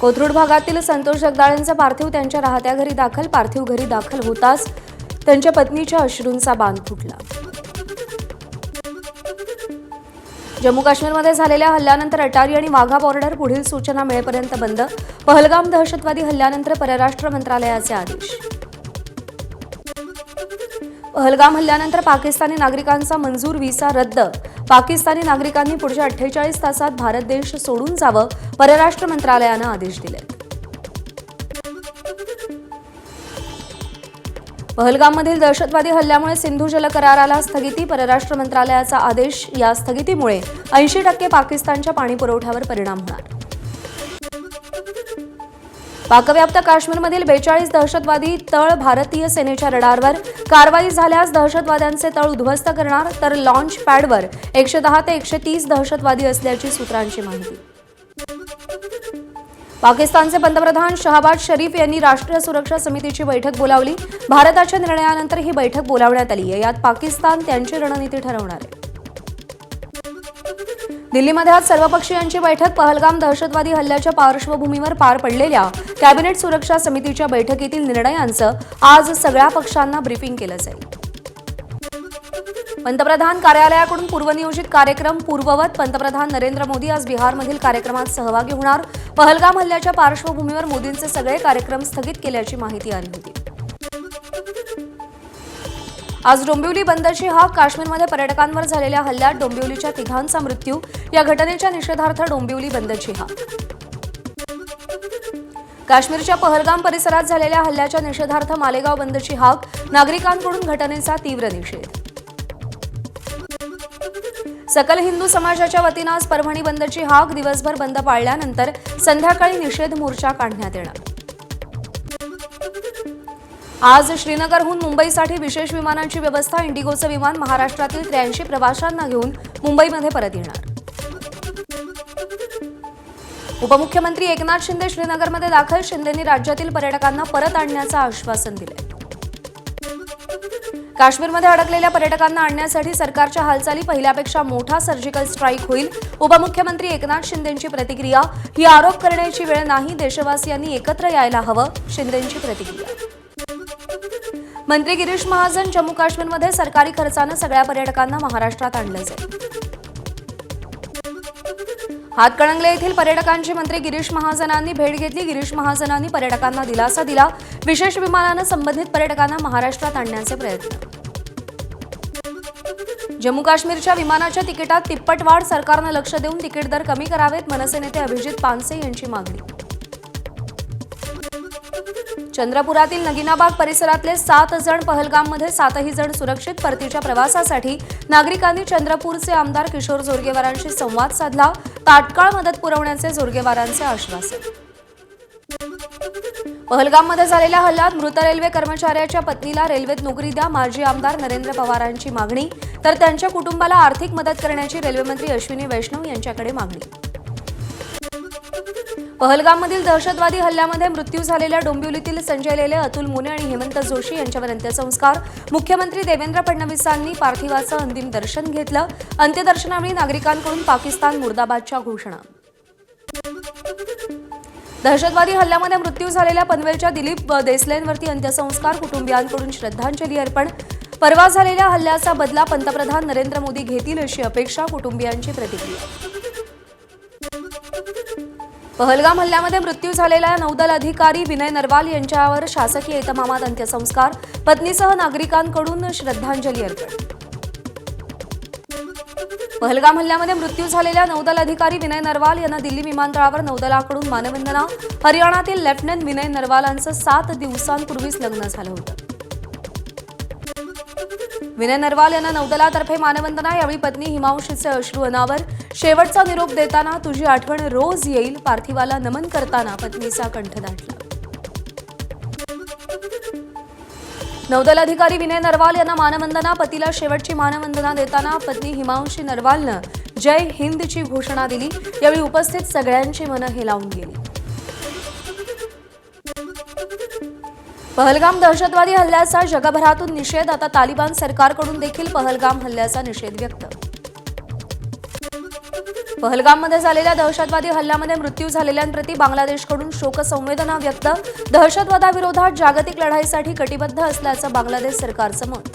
कोथरूड भागातील संतोष जगदाळेंचा पार्थिव त्यांच्या राहत्या घरी दाखल. पार्थिव घरी दाखल होताच त्यांच्या पत्नीच्या अश्रूंचा बांध फुटला. जम्मू काश्मीरमध्ये झालेल्या हल्ल्यानंतर अटारी आणि वाघा बॉर्डर पुढील सूचना मिळेपर्यंत बंद. पहलगाम दहशतवादी हल्ल्यानंतर परराष्ट्र मंत्रालयाचे आदेश. पहलगाम हल्ल्यानंतर पाकिस्तानी नागरिकांचा मंजूर व्हिसा रद्द. पाकिस्तानी नागरिकांनी पुढच्या 48 तासात भारत देश सोडून जावं, परराष्ट्र मंत्रालयानं आदेश दिले. पहलगाममधील दहशतवादी हल्ल्यामुळे सिंधू जल कराराला स्थगिती. परराष्ट्र मंत्रालयाचा आदेश. या स्थगितीमुळे 80% पाकिस्तानच्या पाणीपुरवठ्यावर परिणाम होणार. पाकव्याप्त काश्मीरमधील 42 दहशतवादी तळ भारतीय सेनेच्या रडारवर. कारवाई झाल्यास दहशतवाद्यांचे तळ उद्ध्वस्त करणार, तर लॉन्च पॅडवर 110 ते 130 दहशतवादी असल्याची सूत्रांची माहिती. पाकिस्तानचे पंतप्रधान शहबाज शरीफ यांनी राष्ट्रीय सुरक्षा समितीची बैठक बोलावली. भारताच्या निर्णयानंतर ही बैठक बोलावण्यात आली आहे. यात पाकिस्तान त्यांची रणनीती ठरवणार आहे. दिल्लीमध्ये आज सर्वपक्षीयांची बैठक. पहलगाम दहशतवादी हल्ल्याच्या पार्श्वभूमीवर पार पडलेल्या कॅबिनेट सुरक्षा समितीच्या बैठकीतील निर्णयांचं आज सगळ्या पक्षांना ब्रीफिंग केलं जाईल. पंतप्रधान कार्यालयाकडून पूर्वनियोजित कार्यक्रम पूर्ववत. पंतप्रधान नरेंद्र मोदी आज बिहारमधील कार्यक्रमात सहभागी होणार. पहलगाम हल्ल्याच्या पार्श्वभूमीवर मोदींचे सगळे कार्यक्रम स्थगित केल्याची माहिती आली होती. आज डोंबिवली बंदची हाक. काश्मीरमध्ये पर्यटकांवर झालेल्या हल्ल्यात डोंबिवलीच्या 3 मृत्यू. या घटनेच्या निषेधार्थ डोंबिवली बंदची हाक. काश्मीरच्या पहलगाम परिसरात झालेल्या हल्ल्याच्या निषेधार्थ मालेगाव बंदची हाक. नागरिकांकडून घटनेचा तीव्र निषेध. सकल हिंदू समाजाच्या वतीनं आज परभणी बंदची हाक. दिवसभर बंद पाळल्यानंतर संध्याकाळी निषेध मोर्चा काढण्यात येणार. आज श्रीनगरहून मुंबईसाठी विशेष विमानांची व्यवस्था. इंडिगोचं विमान महाराष्ट्रातील 83 प्रवाशांना घेऊन मुंबईमध्ये परत येणार. उपमुख्यमंत्री एकनाथ शिंदे श्रीनगरमध्ये दाखल. शिंदेंनी राज्यातील पर्यटकांना परत आणण्याचं आश्वासन दिले. काश्मीरमध्ये अडकलेल्या पर्यटकांना आणण्यासाठी सरकारच्या हालचाली. पहिल्यापेक्षा मोठा सर्जिकल स्ट्राईक होईल. उपमुख्यमंत्री एकनाथ शिंदेंची प्रतिक्रिया. ही आरोप करण्याची वेळ नाही, देशवासियांनी एकत्र यायला हवं. शिंदेंची प्रतिक्रिया. मंत्री गिरीश महाजन. जम्मू काश्मीरमध्ये सरकारी खर्चानं सगळ्या पर्यटकांना महाराष्ट्रात आणलं जाईल. हातकणंगले येथील पर्यटकांची मंत्री गिरीश महाजनांनी भेट घेतली. गिरीश महाजनांनी पर्यटकांना दिलासा दिला. विशेष विमानानं संबंधित पर्यटकांना महाराष्ट्रात आणण्याचे प्रयत्न. जम्मू काश्मीरच्या विमानाच्या तिकिटात तिप्पट वाढ. सरकारनं लक्ष देऊन तिकीट दर कमी करावेत. मनसे नेते अभिजित पानसे यांची मागणी. चंद्रपुरातील नगिनाबाग परिसरातले 7 जण पहलगाममध्ये, 7ही जण सुरक्षित. परतीच्या प्रवासासाठी नागरिकांनी चंद्रपूरचे आमदार किशोर जोरगेवारांशी संवाद साधला. तात्काळ मदत पुरवण्याचे जोरगेवारांचे आश्वासन. पहलगाममध्ये झालेल्या हल्ल्यात मृत रेल्वे कर्मचाऱ्याच्या पत्नीला रेल्वेत नोकरी द्या. माजी आमदार नरेंद्र पवारांची मागणी, तर त्यांच्या कुटुंबाला आर्थिक मदत करण्याची रेल्वेमंत्री अश्विनी वैष्णव यांच्याकडे मागणी. पहलगाममधील दहशतवादी हल्ल्यामध्ये मृत्यू झालेल्या डोंबिवलीतील संजय लेले, अतुल मुने आणि हेमंत जोशी यांच्यावर अंत्यसंस्कार. मुख्यमंत्री देवेंद्र फडणवीसांनी पार्थिवाचं अंतिम दर्शन घेतलं. अंत्यदर्शनावेळी नागरिकांकडून पाकिस्तान मुर्दाबादच्या घोषणा. दहशतवादी हल्ल्यामध्ये मृत्यू झालेल्या पनवेलच्या दिलीप देसलेंवरती अंत्यसंस्कार. कुटुंबियांकडून श्रद्धांजली अर्पण. परवा झालेल्या हल्ल्याचा बदला पंतप्रधान नरेंद्र मोदी घेतील अशी अपेक्षा. कुटुंबियांची प्रतिक्रिया. पहलगाम हल्ल्यामध्ये मृत्यू झालेल्या नौदल अधिकारी विनय नरवाल यांच्यावर शासकीय इतमामात अंत्यसंस्कार. पत्नीसह नागरिकांकडून श्रद्धांजली अर्पण. पहलगाम हल्ल्यामध्ये मृत्यू झालेल्या नौदल अधिकारी विनय नरवाल यांना दिल्ली विमानतळावर नौदलाकडून मानवंदना. हरियाणातील लेफ्टनंट विनय नरवालांचं 7 दिवसांपूर्वीच लग्न झालं होतं. विनय नरवाल यांना नौदलातर्फे मानवंदना. यावेळी पत्नी हिमांशीचे अश्रू अनावर. शेवटचा निरोप देताना तुझी आठवण रोज येईल. पार्थिवाला नमन करताना पत्नीचा कंठ दाटला. नौदल अधिकारी विनय नरवाल यांना मानवंदना. पतीला शेवटची मानवंदना देताना पत्नी हिमांशी नरवालनं जय हिंदची घोषणा दिली. यावेळी उपस्थित सगळ्यांची मनं हेलावून गेली. पहलगाम दहशतवादी हल्ल्याचा जगभरातून निषेध. आता तालिबान सरकारकडून देखील पहलगाम हल्ल्याचा निषेध व्यक्त. पहलगाममध्ये झालेल्या दहशतवादी हल्ल्यामध्ये मृत्यू झालेल्यांप्रती बांगलादेशकडून शोकसंवेदना व्यक्त. दहशतवादाविरोधात जागतिक लढाईसाठी कटिबद्ध असल्याचं बांगलादेश सरकारचं मत.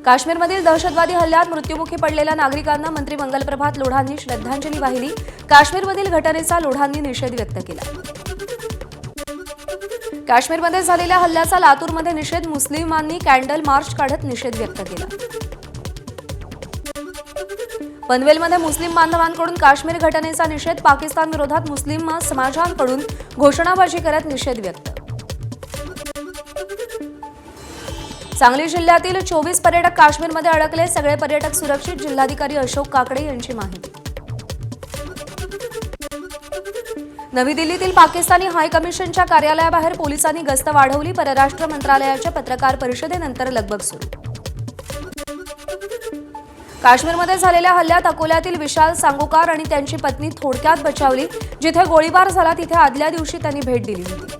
काश्मीरमधील दहशतवादी हल्ल्यात मृत्युमुखी पडलेल्या नागरिकांना मंत्री मंगलप्रभात लोढांनी श्रद्धांजली वाहिली. काश्मीरमधील घटनेचा लोढांनी निषेध व्यक्त केला. काश्मीरमध्ये झालेल्या हल्ल्याचा लातूरमध्ये निषेध. मुस्लिमांनी कॅन्डल मार्च काढत निषेध व्यक्त केला. पनवेलमध्ये मुस्लिम बांधवांकडून काश्मीर घटनेचा निषेध. पाकिस्तान विरोधात मुस्लिम समाजांकडून घोषणाबाजी करत निषेध व्यक्त. सांगली जिल्ह्यातील 24 पर्यटक काश्मीरमध्ये अडकले. सगळे पर्यटक सुरक्षित. जिल्हाधिकारी अशोक काकडे यांची माहिती. नवी दिल्लीतील पाकिस्तानी हायकमिशनच्या कार्यालयाबाहेर पोलिसांनी गस्त वाढवली. परराष्ट्र मंत्रालयाच्या पत्रकार परिषदेनंतर लगबग सुरू. काश्मीरमध्ये झालेल्या हल्ल्यात अकोल्यातील विशाल सांगोकार आणि त्यांची पत्नी थोडक्यात बचावली. जिथे गोळीबार झाला तिथे आदल्या दिवशी त्यांनी भेट दिली होती.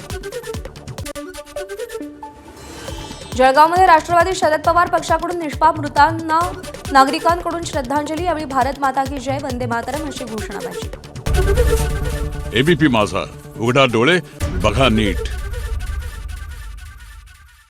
जळगावमध्ये राष्ट्रवादी शरद पवार पक्षाकडून निष्पाप मृतांना नागरिकांकडून श्रद्धांजली. यावेळी भारत माता की जय, वंदे मातरम अशी घोषणाबाजी. एबीपी माझा, उघडा डोळे बघा नीट.